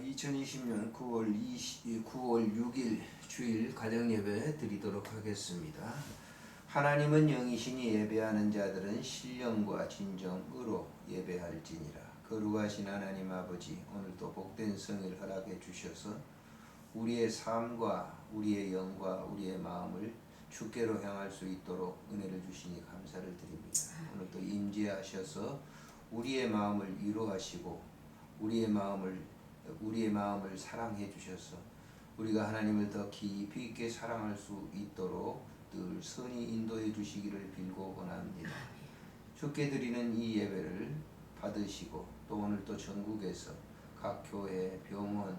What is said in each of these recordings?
2020년 9월 6일 주일 가정예배 드리도록 하겠습니다. 하나님은 영이시니 예배하는 자들은 신령과 진정으로 예배할지니라. 거룩하신 하나님 아버지, 오늘도 복된 성일 허락해 주셔서 우리의 삶과 우리의 영과 우리의 마음을 주께로 향할 수 있도록 은혜를 주시니 감사를 드립니다. 오늘도 임재하셔서 우리의 마음을 위로하시고 우리의 마음을 사랑해 주셔서 우리가 하나님을 더 깊이 있게 사랑할 수 있도록 늘 선히 인도해 주시기를 빌고 원합니다. 주께 드리는 이 예배를 받으시고 또 오늘 또 전국에서 각 교회, 병원,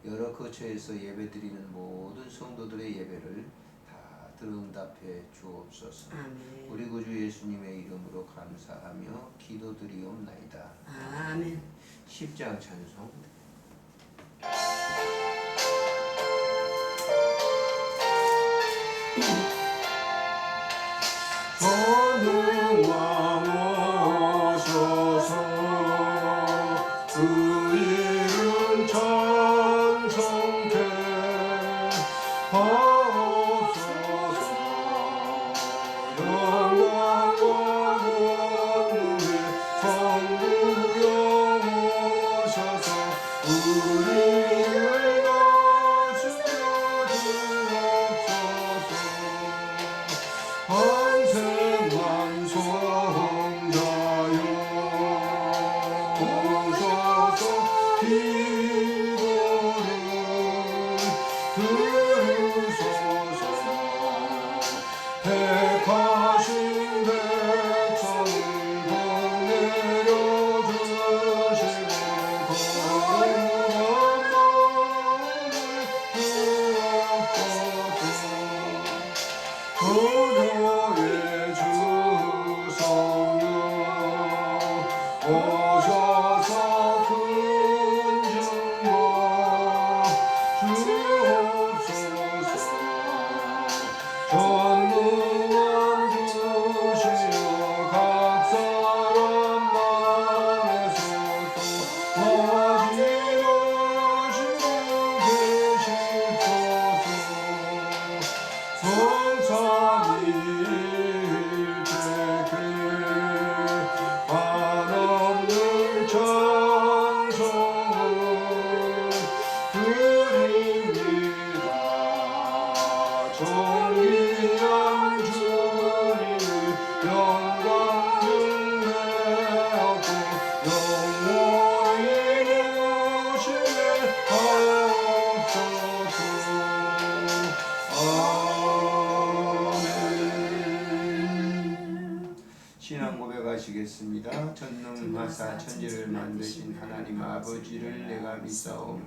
여러 거처에서 예배 드리는 모든 성도들의 예배를 다 들응답해 주옵소서. 아멘. 우리 구주 예수님의 이름으로 감사하며 기도드리옵나이다. 아멘. 10장 찬송. 전능왕 오셔서 그 이름 찬송케 하옵소서. 영광과 권능의 성부여 오셔서 우리를 다스려 주옵소서. 성자여 오셔서 기도를 들으소서. 택하신 백성을 보내려 주시고 거룩한 마음을 주옵소서. 그녀의 주 성령 오셔서 큰 증거 주옵소서. 전능한 주시여 각 사람 맘에 서서 맞이하시고 계시소서. 성삼위일체께 한없는 찬송을 드립니다. 존귀한 주님을 영광 중매하고 영원히 모시게 하옵소서. 신앙 고백하시겠습니다. 전능하사 천지를 만드신 하나님 아버지를 내가 믿사오며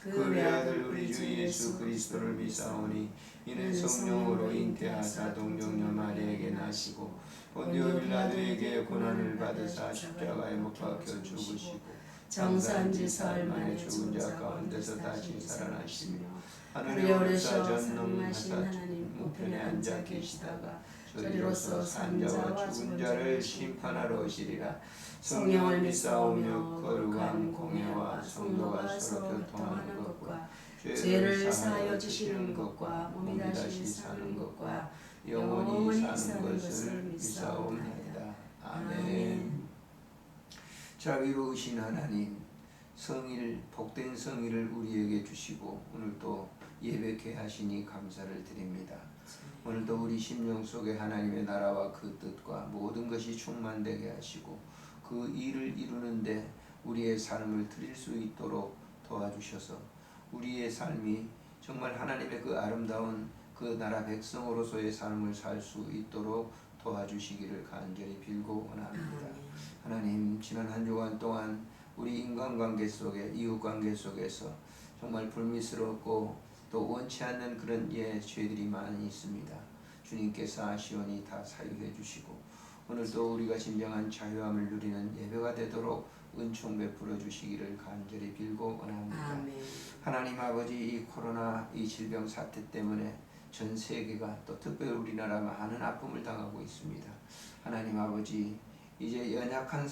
그 외아들 우리 주 예수 그리스도를 믿사오니 이는 성령으로 잉태하사 동정녀 마리아에게 나시고 본디오 빌라도에게 고난을 받으사 십자가에 못 박혀 죽으시고 장사한 지 사흘 만에 죽은 자 가운데서 다시 살아나시며 하늘에 하늘에 오르셔 오르사 전능하신 전능하사 하나님 우편에 앉아 계시다가 저리로서 산 자와 죽은 자를 심판하러 오시리라. 성령을 믿사오며 거룩한 공예와 성도가 서로 교통하는 것과 죄를 사하여 주시는 것과 몸이 다시 사는 것과 영원히 사는 것을 믿사옵나이다. 아멘. 자, 위로우신 하나님, 복된 성일을 우리에게 주시고 오늘도 예배케 하시니 감사를 드립니다. 오늘도 우리 심령 속에 하나님의 나라와 그 뜻과 모든 것이 충만되게 하시고 그 일을 이루는데 우리의 삶을 드릴 수 있도록 도와주셔서 우리의 삶이 정말 하나님의 그 아름다운 그 나라 백성으로서의 삶을 살 수 있도록 도와주시기를 간절히 빌고 원합니다. 하나님, 지난 한 주간 동안 우리 인간관계 속에, 이웃관계 속에서 정말 불미스럽고 또 원치 않는 그런 죄들이 많이 있습니다. 주님께서 아시오니 다 사유해 주시고 오늘도 우리가 진정한 자유함을 누리는 예배가 되도록 은총 베풀어 주시기를 간절히 빌고 원합니다. 아멘. 하나님 아버지, 이 코로나 이 질병 사태 때문에 전 세계가 또 특별히 우리나라 많은 아픔을 당하고 있습니다. 하나님 아버지, 이제 연약한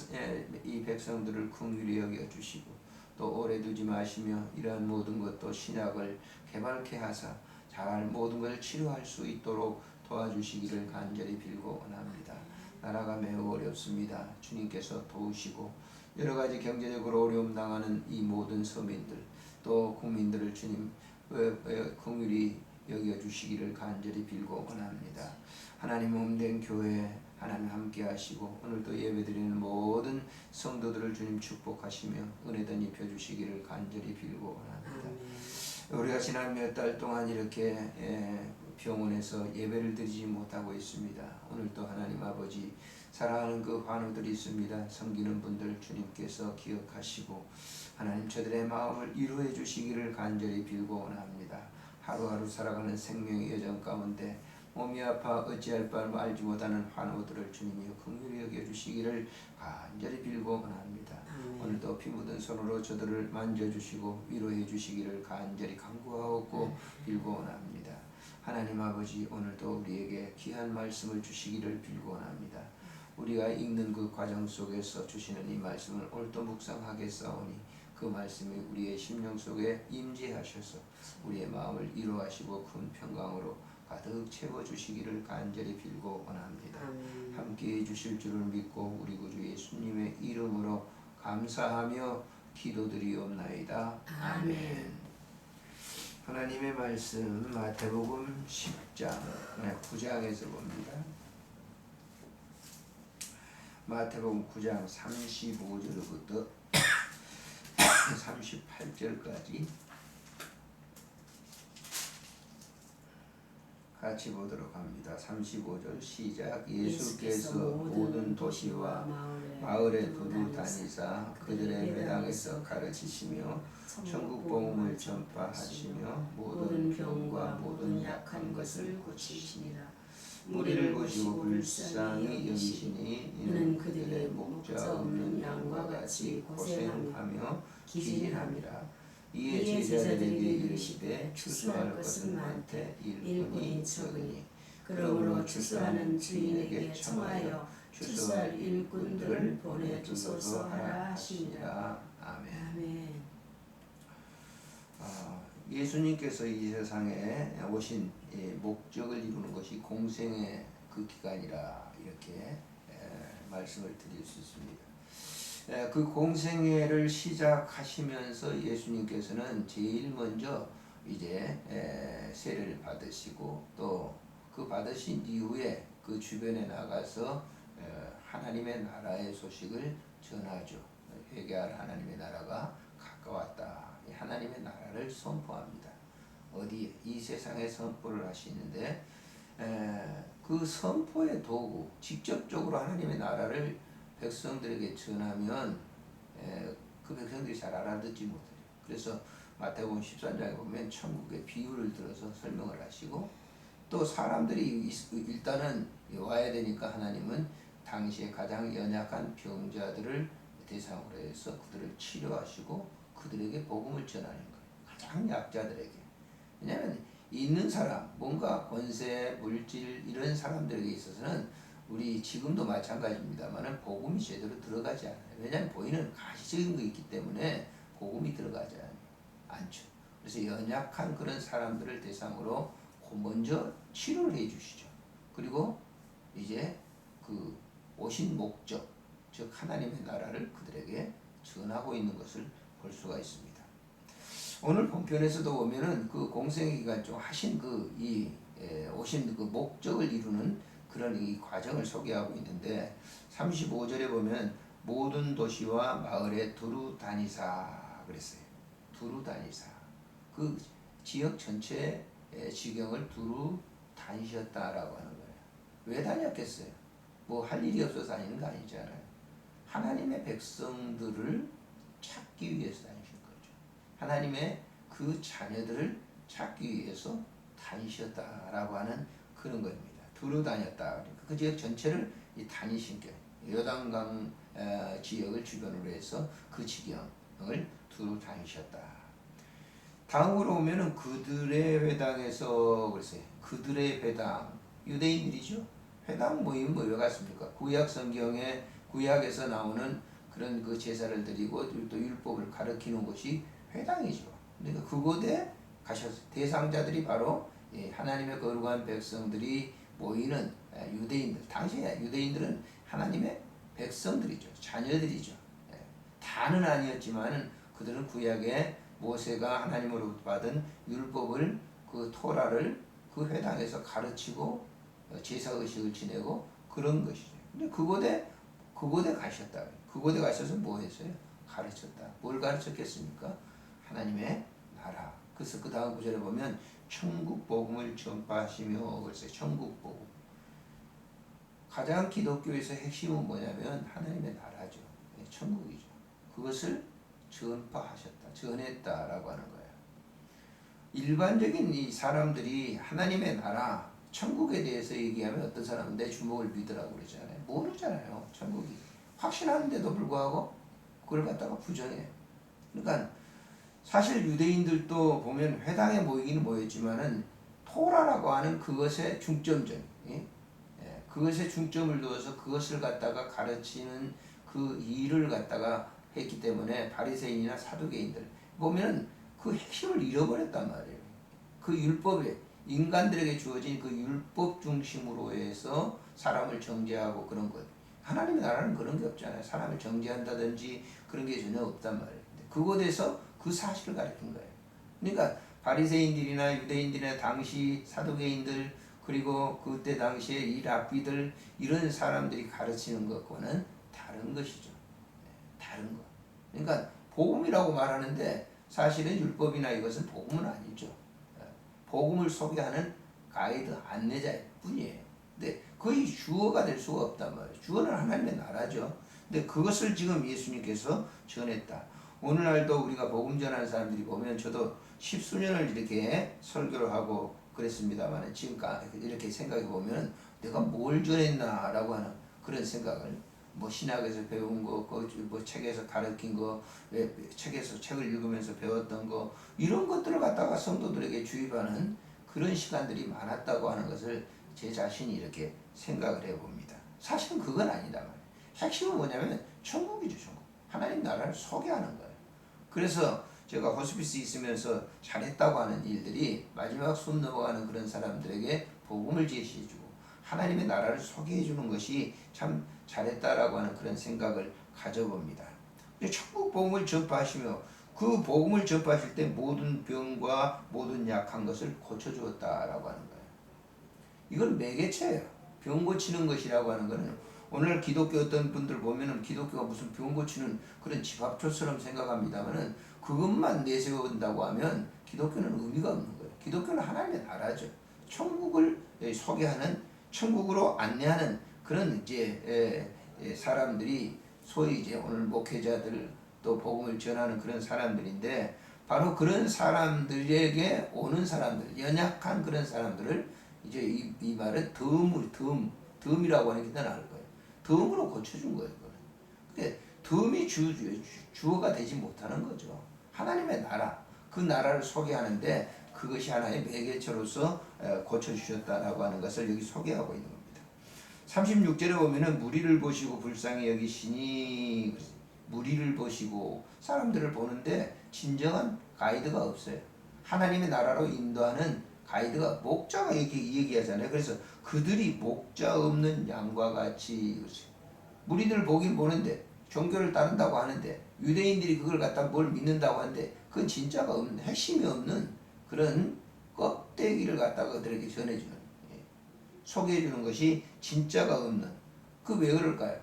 이 백성들을 긍휼히 여겨 주시고 또 오래 두지 마시며 이러한 모든 것도 신약을 개발케 하사 잘 모든 것을 치료할 수 있도록 도와주시기를 간절히 빌고 원합니다. 나라가 매우 어렵습니다. 주님께서 도우시고 여러 가지 경제적으로 어려움 당하는 이 모든 서민들 또 국민들을 주님 긍휼히 여겨주시기를 간절히 빌고 원합니다. 하나님 몸된 교회 하나님 함께 하시고 오늘도 예배드리는 모든 성도들을 주님 축복하시며 은혜도 입혀주시기를 간절히 빌고 원합니다. 우리가 지난 몇 달 동안 이렇게 병원에서 예배를 드리지 못하고 있습니다. 오늘도 하나님 아버지 사랑하는 그 환우들이 있습니다. 섬기는 분들 주님께서 기억하시고 하나님 저들의 마음을 위로해 주시기를 간절히 빌고 원합니다. 하루하루 살아가는 생명의 여정 가운데 몸이 아파 어찌할 바를 알지 못하는 환우들을 주님이 긍휼히 여겨주시기를 간절히 빌고 원합니다. 오늘도 피 묻은 손으로 저들을 만져주시고 위로해 주시기를 간절히 간구하고 빌고 원합니다. 하나님 아버지 오늘도 우리에게 귀한 말씀을 주시기를 빌고 원합니다. 우리가 읽는 그 과정 속에서 주시는 이 말씀을 오늘도 묵상하겠사오니 그 말씀이 우리의 심령 속에 임재하셔서 우리의 마음을 위로하시고 큰 평강으로 가득 채워주시기를 간절히 빌고 원합니다. 함께해 주실 줄을 믿고 우리 구주 예수님의 이름으로 감사하며 기도드리옵나이다. 아멘. 하나님의 말씀 마태복음 10장 9장에서 봅니다. 마태복음 9장 35절부터 38절까지 같이 보도록 합니다. 35절 시작. 예수께서 모든 도시와 마을에 두루 다니사 그들의 매당에서 가르치시며 천국 복음을 전파하시며 모든 병과 모든 약한 것을 고치시니라. 무리를 보시고 불쌍히 여기시니 이는 그들의 목자 없는 양과 같이 고생하며 기진함이라. 이에 제자들에게 이르시되 추수할 것은 많되 일꾼이 적으니 그러므로 추수하는 주인에게 청하여 추수할 일꾼들을 보내주소서 하라 하시니라. 아멘. 예수님께서 이 세상에 오신 목적을 이루는 것이 공생의 그 기간이라 이렇게 말씀을 드릴 수 있습니다. 그 공생애를 시작하시면서 예수님께서는 제일 먼저 이제 세례를 받으시고 또 그 받으신 이후에 그 주변에 나가서 하나님의 나라의 소식을 전하죠. 회개할 하나님의 나라가 가까웠다. 하나님의 나라를 선포합니다. 어디 이 세상에 선포를 하시는데 그 선포의 도구 직접적으로 하나님의 나라를 백성들에게 전하면 그 백성들이 잘 알아듣지 못해요. 그래서 마태복음 13장에 보면 천국의 비유를 들어서 설명을 하시고 또 사람들이 일단은 와야 되니까 하나님은 당시에 가장 연약한 병자들을 대상으로 해서 그들을 치료하시고 그들에게 복음을 전하는 거예요. 가장 약자들에게. 왜냐하면 있는 사람, 뭔가 권세, 물질 이런 사람들에게 있어서는 우리 지금도 마찬가지입니다만 복음이 제대로 들어가지 않아요. 왜냐하면 보이는 가시적인 거 있기 때문에 복음이 들어가지 않죠. 그래서 연약한 그런 사람들을 대상으로 먼저 치료를 해주시죠. 그리고 이제 그 오신 목적, 즉 하나님의 나라를 그들에게 전하고 있는 것을 볼 수가 있습니다. 오늘 본편에서도 보면은 그 공생의 기간 중 하신 오신 그 목적을 이루는 그런 이 과정을 소개하고 있는데 35절에 보면 모든 도시와 마을에 두루 다니사 그랬어요. 두루 다니사. 그 지역 전체의 지경을 두루 다니셨다라고 하는 거예요. 왜 다녔겠어요? 뭐 할 일이 없어서 다니는 거 아니잖아요. 하나님의 백성들을 찾기 위해서 다니신 거죠. 하나님의 그 자녀들을 찾기 위해서 다니셨다라고 하는 그런 겁니다. 두루 다녔다. 그 지역 전체를 다니신 게 요단강 지역을 주변으로 해서 그 지경을 두루 다니셨다. 다음으로 오면은 그들의 회당에서 그랬어요. 그들의 회당 유대인들이죠. 회당 모임 왜 같습니까? 구약 성경에 구약에서 나오는 그런 그 제사를 드리고 또 율법을 가르치는 곳이 회당이죠. 그러니까 그곳에 가셨어요. 대상자들이 바로 하나님의 거룩한 백성들이 모이는 유대인들. 당시에 유대인들은 하나님의 백성들이죠. 자녀들이죠. 다는 아니었지만은 그들은 구약에 모세가 하나님으로부터 받은 율법을 그 토라를 그 회당에서 가르치고 제사 의식을 지내고 그런 것이죠. 근데 그곳에 가셨다. 그곳에 가셔서 뭐 했어요? 가르쳤다. 뭘 가르쳤겠습니까? 하나님의 나라. 그래서 그 다음 구절에 보면 천국 복음을 전파하시며 그랬어요. 천국 복음. 가장 기독교에서 핵심은 뭐냐면 하나님의 나라죠. 천국이죠. 그것을 전파하셨다. 전했다라고 하는 거예요. 일반적인 이 사람들이 하나님의 나라, 천국에 대해서 얘기하면 어떤 사람은 내 주먹을 믿으라고 그러잖아요. 모르잖아요. 천국이. 확신하는데도 불구하고 그걸 갖다가 부정해요. 그러니까 사실 유대인들도 보면 회당에 모이기는 모였지만은 토라라고 하는 그것의 중점적, 그것에 중점을 두어서 그것을 갖다가 가르치는 그 일을 갖다가 했기 때문에 바리새인이나 사두개인들 보면 그 핵심을 잃어버렸단 말이에요. 그 율법에 인간들에게 주어진 그 율법 중심으로 해서 사람을 정죄하고 그런 것. 하나님의 나라는 그런 게 없잖아요. 사람을 정죄한다든지 그런 게 전혀 없단 말이에요. 그곳에서 그 사실을 가르친 거예요. 그러니까 바리새인들이나 유대인들이나 당시 사두개인들 그리고 그때 당시에 이 랍비들 이런 사람들이 가르치는 것과는 다른 것이죠. 다른 것. 그러니까 복음이라고 말하는데 사실은 율법이나 이것은 복음은 아니죠. 복음을 소개하는 가이드 안내자일 뿐이에요. 근데 거의 주어가 될 수가 없단 말이에요. 주어는 하나님의 나라죠. 근데 그것을 지금 예수님께서 전했다. 오늘날도 우리가 복음 전하는 사람들이 보면 저도 십수년을 이렇게 설교를 하고 그랬습니다만 지금 이렇게 생각해 보면 내가 뭘 전했나라고 하는 그런 생각을 뭐 신학에서 배운 거, 뭐 책에서 가르친 거, 책에서 책을 읽으면서 배웠던 거 이런 것들을 갖다가 성도들에게 주입하는 그런 시간들이 많았다고 하는 것을 제 자신이 이렇게 생각을 해봅니다. 사실은 그건 아니다 말이에요. 핵심은 뭐냐면 천국이죠, 천국. 하나님 나라를 소개하는 거예요. 그래서 제가 호스피스 있으면서 잘했다고 하는 일들이 마지막 숨 넘어가는 그런 사람들에게 복음을 제시해주고 하나님의 나라를 소개해주는 것이 참 잘했다라고 하는 그런 생각을 가져봅니다. 천국 복음을 전파하시며 그 복음을 전파하실 때 모든 병과 모든 약한 것을 고쳐주었다라고 하는 거예요. 이건 매개체예요. 병 고치는 것이라고 하는 거는 오늘 기독교 어떤 분들 보면은 기독교가 무슨 병 고치는 그런 집합초처럼 생각합니다만은 그것만 내세운다고 하면 기독교는 의미가 없는 거예요. 기독교는 하나님의 나라죠. 천국을 소개하는 천국으로 안내하는 그런 이제 사람들이 소위 이제 오늘 목회자들 또 복음을 전하는 그런 사람들인데 바로 그런 사람들에게 오는 사람들 연약한 그런 사람들을 이제 이 말은 덤이라고 하는 게 더 나을 거예요. 덤으로 고쳐준 거예요. 그게 덤이 주어가 되지 못하는 거죠. 하나님의 나라 그 나라를 소개하는데 그것이 하나의 매개체로서 고쳐주셨다라고 하는 것을 여기 소개하고 있는 겁니다. 36절에 보면은 무리를 보시고 불쌍히 여기시니 무리를 보시고 사람들을 보는데 진정한 가이드가 없어요. 하나님의 나라로 인도하는 가이드가 목자가 이렇게 얘기하잖아요. 그래서 그들이 목자 없는 양과 같이 무리들 보긴 보는데 종교를 따른다고 하는데 유대인들이 그걸 갖다 뭘 믿는다고 하는데 그건 진짜가 없는 핵심이 없는 그런 껍데기를 갖다가 그들에게 전해주는 소개해주는 것이 진짜가 없는 그 왜 그럴까요?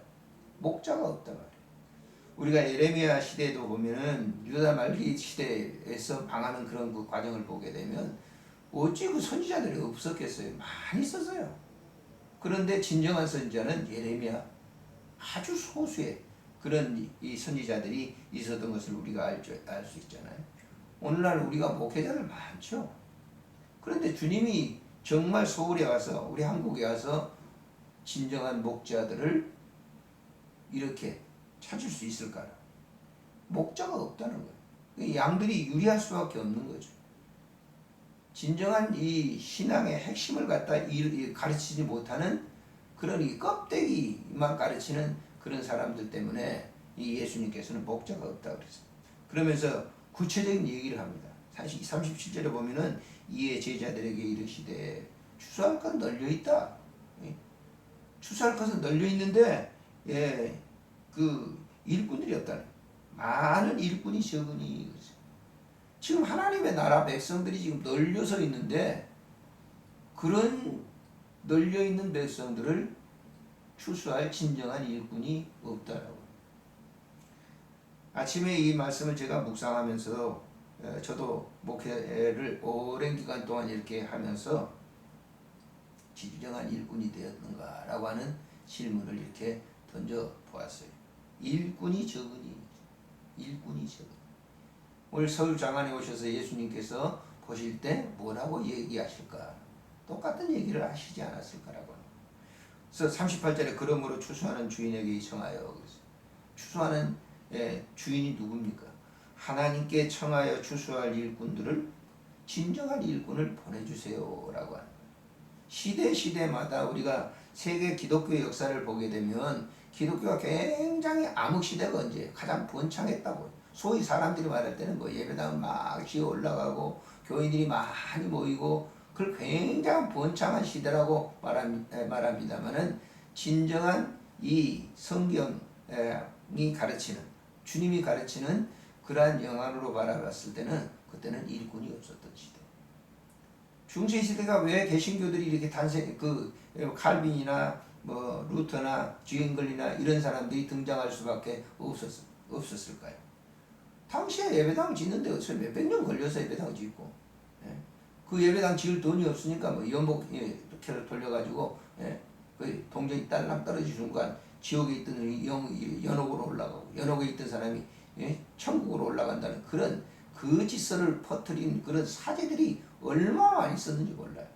목자가 없단 말이에요. 우리가 예레미야 시대도 보면은 유다 말기 시대에서 방하는 그런 그 과정을 보게 되면 어찌 그 선지자들이 없었겠어요? 많이 있었어요. 그런데 진정한 선지자는 예레미야 아주 소수의 그런 이 선지자들이 있었던 것을 우리가 알 수 있잖아요. 오늘날 우리가 목회자들 많죠. 그런데 주님이 정말 서울에 와서 우리 한국에 와서 진정한 목자들을 이렇게 찾을 수 있을까요? 목자가 없다는 거예요. 양들이 유리할 수밖에 없는 거죠. 진정한 이 신앙의 핵심을 갖다 가르치지 못하는 그런 이 껍데기만 가르치는 그런 사람들 때문에 이 예수님께서는 목자가 없다 그랬어요. 그러면서 구체적인 얘기를 합니다. 사실 37절에 보면은 이에 제자들에게 이르시되 추수할 건 널려 있다. 추수할 것은 널려 있는데 그 일꾼들이 없다는. 많은 일꾼이 적으니. 지금 하나님의 나라 백성들이 지금 널려서 있는데 그런 널려 있는 백성들을 추수할 진정한 일꾼이 없다라고. 아침에 이 말씀을 제가 묵상하면서 저도 목회를 오랜 기간 동안 이렇게 하면서 진정한 일꾼이 되었는가라고 하는 질문을 이렇게 던져 보았어요. 일꾼이 적으니. 오늘 서울 장안에 오셔서 예수님께서 보실 때 뭐라고 얘기하실까? 똑같은 얘기를 하시지 않았을까라고. 그래서 38절에 그러므로 추수하는 주인에게 청하여. 추수하는 주인이 누굽니까? 하나님께 청하여 추수할 일꾼들을, 진정한 일꾼을 보내주세요라고 하는. 시대마다 우리가 세계 기독교 역사를 보게 되면 기독교가 굉장히 암흑시대가 언제 가장 번창했다고. 소위 사람들이 말할 때는 뭐 예배당은 막 기어 올라가고 교인들이 많이 모이고 그걸 굉장히 번창한 시대라고 말합니다만은 진정한 이 성경이 가르치는, 주님이 가르치는 그러한 영안으로 바라봤을 때는 그때는 일꾼이 없었던 시대. 중세 시대가 왜 개신교들이 이렇게 칼빈이나 뭐 루터나 주인글이나 이런 사람들이 등장할 수밖에 없었을까요? 당시에 예배당 짓는데 몇백 년 걸려서 예배당 짓고, 그 예배당 지을 돈이 없으니까 뭐 연복회를 돌려가지고 그 동전이 딸랑 떨어지는 순간 지옥에 있던 연옥으로 올라가고, 연옥에 있던 사람이 천국으로 올라간다는 그런 거짓설을 퍼뜨린 그런 사제들이 얼마나 많이 있었는지 몰라요.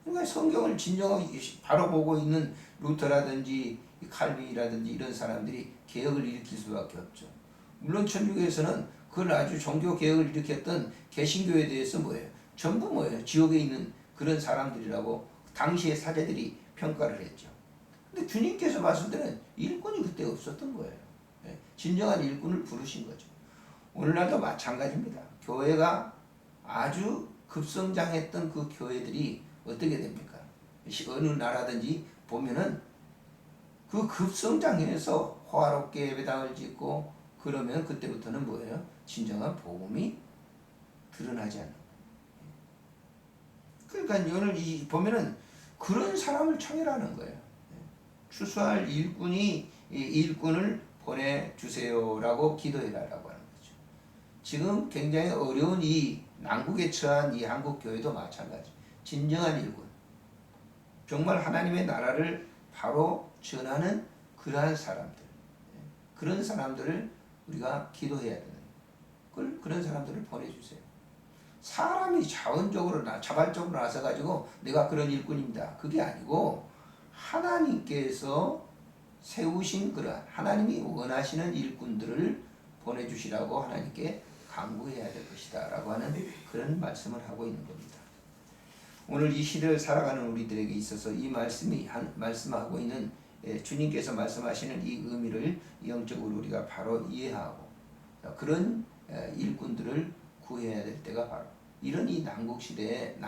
그러니까 성경을 진정하게 바로 보고 있는 루터라든지 칼빈이라든지 이런 사람들이 개혁을 일으킬 수밖에 없죠. 물론 천주교에서는 그걸 아주 종교 개혁을 일으켰던 개신교에 대해서 전부 지옥에 있는 그런 사람들이라고 당시의 사제들이 평가를 했죠. 근데 주님께서 봤을 때는 일꾼이 그때 없었던 거예요. 진정한 일꾼을 부르신 거죠. 오늘날도 마찬가지입니다. 교회가 아주 급성장했던 그 교회들이 어떻게 됩니까? 어느 나라든지 보면은 그 급성장해서 화롭게 예배당을 짓고 그러면 그때부터는 뭐예요? 진정한 복음이 드러나지 않는 거예요. 그러니까 오늘 보면은 그런 사람을 청해라는 거예요. 추수할 일꾼을 보내주세요라고 기도해달라고 하는 거죠. 지금 굉장히 어려운 이 난국에 처한 이 한국 교회도 마찬가지. 진정한 일꾼, 정말 하나님의 나라를 바로 전하는 그러한 사람들, 그런 사람들을 우리가 기도해야 되는 거예요. 그런 사람들을 보내주세요. 사람이 자발적으로 나서가지고 내가 그런 일꾼입니다. 그게 아니고 하나님께서 세우신 그러한 하나님이 원하시는 일꾼들을 보내주시라고 하나님께 간구해야 될 것이다 라고 하는 그런 말씀을 하고 있는 겁니다. 오늘 이 시대를 살아가는 우리들에게 있어서 이 말씀하고 있는 주님께서 말씀하시는 이 의미를 영적으로 우리가 바로 이해하고 그런 일꾼들을 구해야 될 때가 바로 이런 이 난국에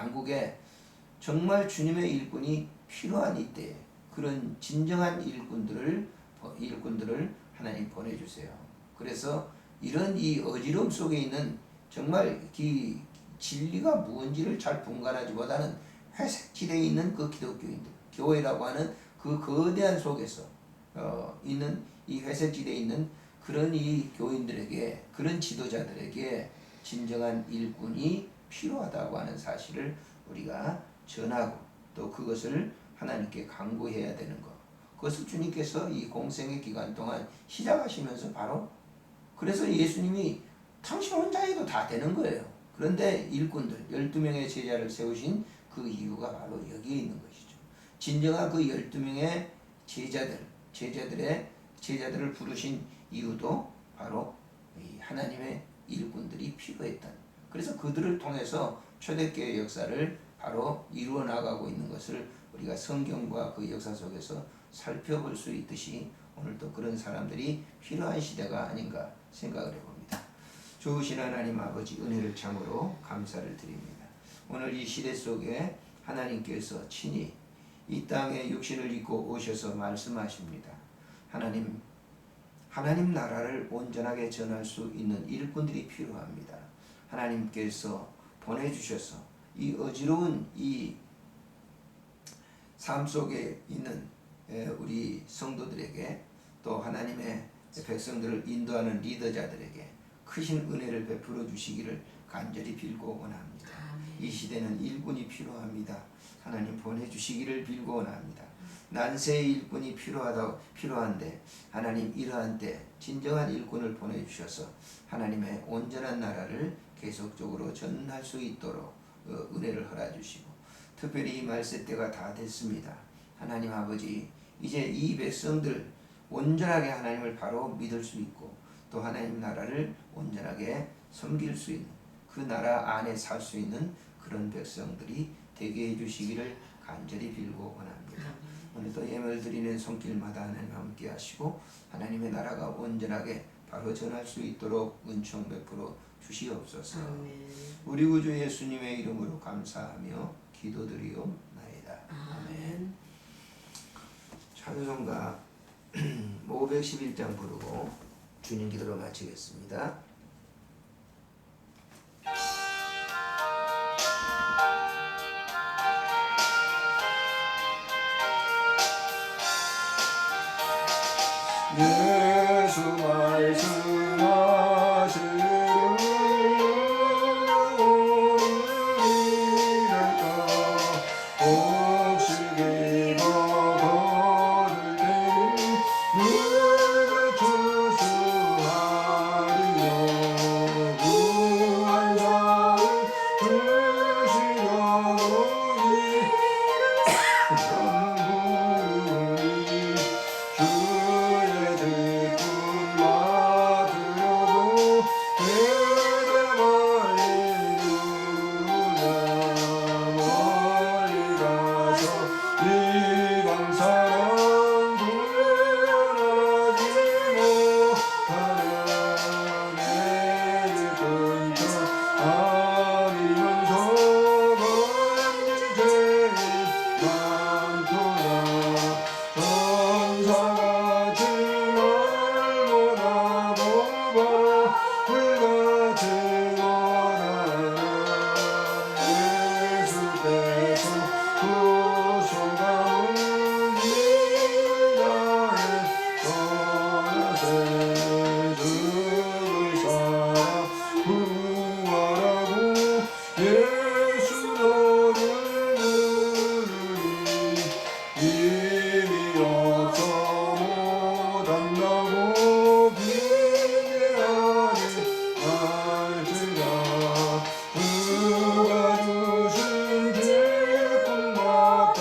정말 주님의 일꾼이 필요한 이때에 그런 진정한 일꾼들을 하나님 보내주세요. 그래서 이런 이 어지러움 속에 있는 정말 진리가 무언지를 잘 분간하지보다는 회색지대에 있는 그 기독교인들, 교회라고 하는 그 거대한 속에서 있는 이 회색지대에 있는 그런 이 교인들에게, 그런 지도자들에게 진정한 일꾼이 필요하다고 하는 사실을 우리가 전하고 또 그것을 하나님께 간구해야 되는 것. 그것을 주님께서 이 공생의 기간 동안 시작하시면서 바로 그래서 예수님이 당신 혼자 해도 다 되는 거예요. 그런데 일꾼들 12명의 제자를 세우신 그 이유가 바로 여기에 있는 것이죠. 진정한 그 12명의 제자들을 부르신 이유도 바로 이 하나님의 일꾼들이 필요했다. 그래서 그들을 통해서 초대교회 역사를 바로 이루어 나가고 있는 것을 우리가 성경과 그 역사 속에서 살펴볼 수 있듯이 오늘 또 그런 사람들이 필요한 시대가 아닌가 생각을 해봅니다. 좋으신 하나님 아버지 은혜를 참으로 감사를 드립니다. 오늘 이 시대 속에 하나님께서 친히 이 땅에 육신을 입고 오셔서 말씀하십니다. 하나님 나라를 온전하게 전할 수 있는 일꾼들이 필요합니다. 하나님께서 보내주셔서 이 어지러운 이 삶 속에 있는 우리 성도들에게 또 하나님의 백성들을 인도하는 리더자들에게 크신 은혜를 베풀어 주시기를 간절히 빌고 원합니다. 이 시대는 일꾼이 필요합니다. 하나님 보내주시기를 빌고 원합니다. 난세의 일꾼이 필요한데 하나님 이러한 때 진정한 일꾼을 보내주셔서 하나님의 온전한 나라를 계속적으로 전할 수 있도록 은혜를 허락 주시고 특별히 이 말세 때가 다 됐습니다. 하나님 아버지 이제 이 백성들 온전하게 하나님을 바로 믿을 수 있고 또 하나님 나라를 온전하게 섬길 수 있는 그 나라 안에 살 수 있는 그런 백성들이 되게 해주시기를 간절히 빌고 원합니다. 오늘도 예물 드리는 손길마다 하나님 함께 하시고 하나님의 나라가 온전하게 바로 전할 수 있도록 은총 베풀어 주시옵소서. 우리 구주 예수님의 이름으로 감사하며 기도드리옵나이다. 아멘. 찬송가 511장 부르고 주님 기도로 마치겠습니다. 예수 말씀하시는 옥시기가 걸을 때니 누가 추수하리요 구한 자를 주시려노니 전부르니 주의 듣고 맡으려고 대대말리누라 멀리 가서 이방 사람 구원하지 못하려 내 근처 아니면서가 제일 많도다 전사같이 날보다 높아 불같이 원하라 예수께서 구속함을 인다해 떠나세 죽을 사람 구하라고 예수 너를 부르니 힘이 없어 못한다고 빙계하지 말지라 그가 주신 기쁨마다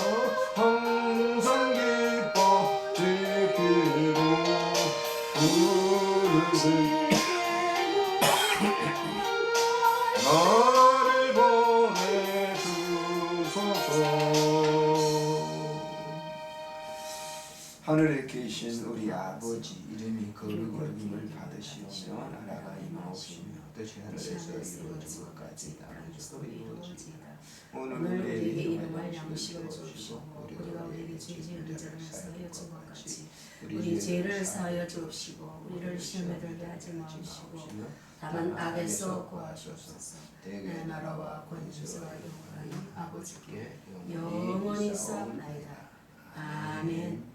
항상 기뻐 지키고 부르시 나를 보내주소서. 하늘에 계신 우리 아버지 이름이 거룩히 여김을 받으시오며 나라가 임하옵시며 뜻이 하늘에서 이루어진 것 같이 땅에서도 이루어지이다. 오늘 우리에게 일용할 양식을 주옵시고 우리가 우리에게 죄 지은 자를 사하여 준 것 같이 우리 죄를 사하여 주옵시고 우리를 시험에 들게 하지 마옵시고 다만 악에서 구하시옵소서. 내 나라와 권세와 영광이 아버지께 영원히 있사옵나이다. 아멘.